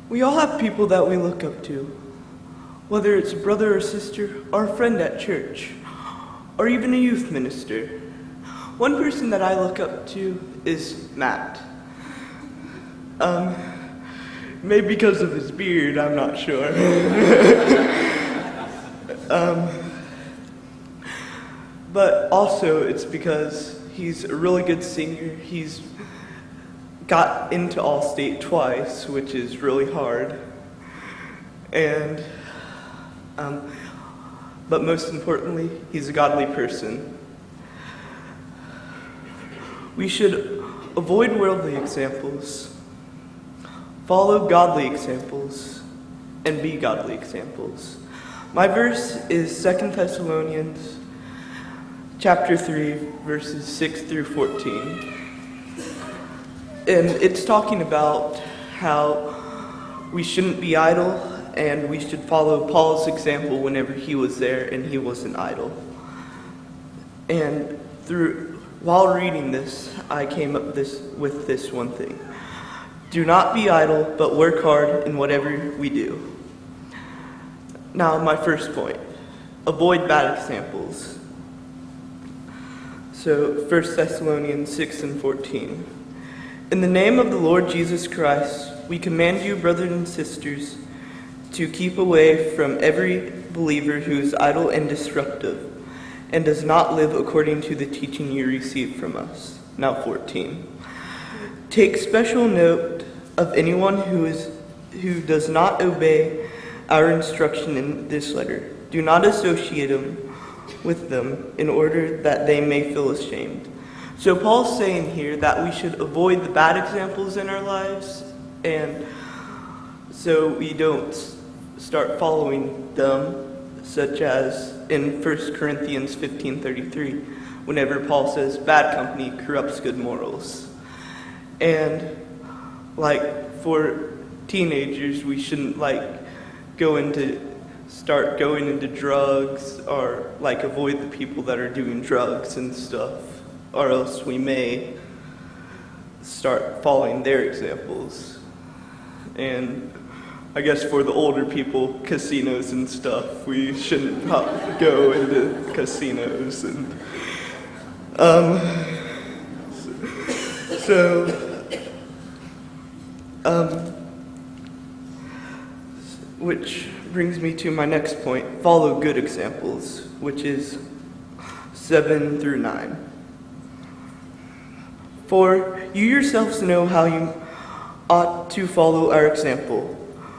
We all have people that we look up to, whether it's a brother or sister, or a friend at church, or even a youth minister. One person that I look up to is Matt. Maybe because of his beard, I'm not sure. But also it's because he's a really good singer. He's got into All-State twice, which is really hard. And, but most importantly, he's a godly person. We should avoid worldly examples, follow godly examples, and be godly examples. My verse is 2 Thessalonians chapter 3, verses 6 through 14. And it's talking about how we shouldn't be idle and we should follow Paul's example whenever he was there and he wasn't idle. And while reading this, I came up with this one thing. Do not be idle, but work hard in whatever we do. Now, my first point, avoid bad examples. So, 1 Thessalonians 6 and 14. In the name of the Lord Jesus Christ, we command you, brothers and sisters, to keep away from every believer who is idle and disruptive, and does not live according to the teaching you received from us. Now 14. Take special note of anyone who does not obey our instruction in this letter. Do not associate with them in order that they may feel ashamed. So Paul's saying here that we should avoid the bad examples in our lives, and so we don't start following them, such as in 1 Corinthians 15:33, whenever Paul says, bad company corrupts good morals. And like for teenagers, we shouldn't start going into drugs or avoid the people that are doing drugs and stuff, or else we may start following their examples. And I guess for the older people, casinos and stuff, we shouldn't go into casinos. And which brings me to my next point, follow good examples, which is 7 through 9. For you yourselves know how you ought to follow our example.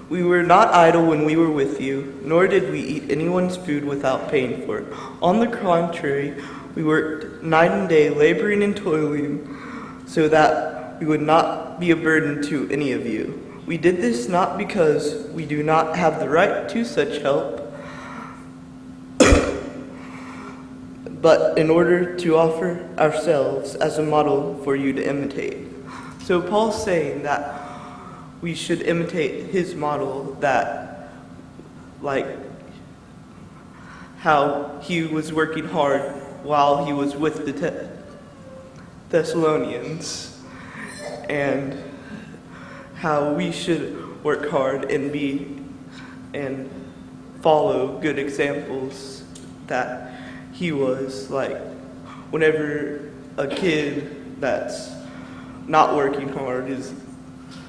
We were not idle when we were with you, nor did we eat anyone's food without paying for it. On the contrary, we worked night and day, laboring and toiling, so that we would not be a burden to any of you. We did this not because we do not have the right to such help, but in order to offer ourselves as a model for you to imitate. So Paul's saying that we should imitate his model, that how he was working hard while he was with the Thessalonians, and how we should work hard and follow good examples that he was. Whenever a kid that's not working hard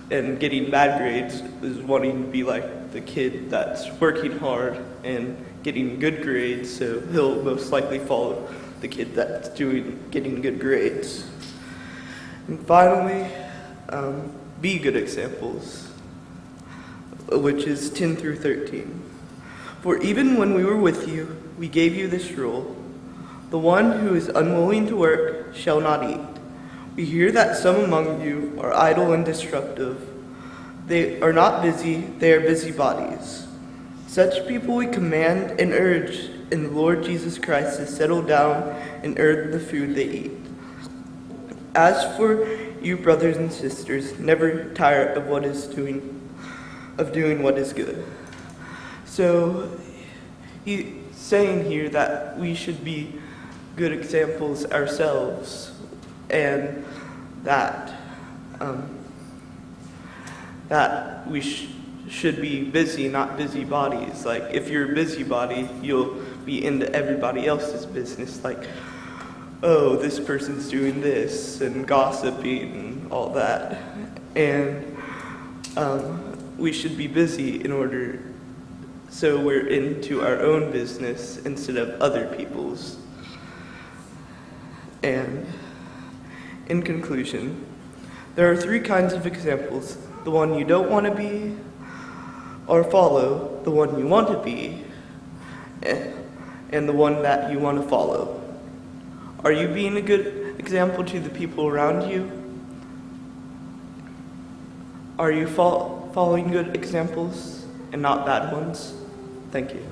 and getting bad grades is wanting to be like the kid that's working hard and getting good grades, so he'll most likely follow the kid that's getting good grades. And finally, be good examples, which is 10 through 13. For even when we were with you, we gave you this rule: the one who is unwilling to work shall not eat. We hear that some among you are idle and disruptive. They are not busy, they are busybodies. Such people we command and urge in the Lord Jesus Christ to settle down and earn the food they eat. As for you, brothers and sisters, never tire of doing what is good. So he's saying here that we should be good examples ourselves, and that should be busy, not busybodies. Like, if you're a busybody, you'll be into everybody else's business. Like, oh, this person's doing this, and gossiping, and all that. And we should be busy in order so we're into our own business instead of other people's. And in conclusion, there are 3 kinds of examples: the one you don't want to be, or follow, the one you want to be, and the one that you want to follow. Are you being a good example to the people around you? Are you following good examples and not bad ones? Thank you.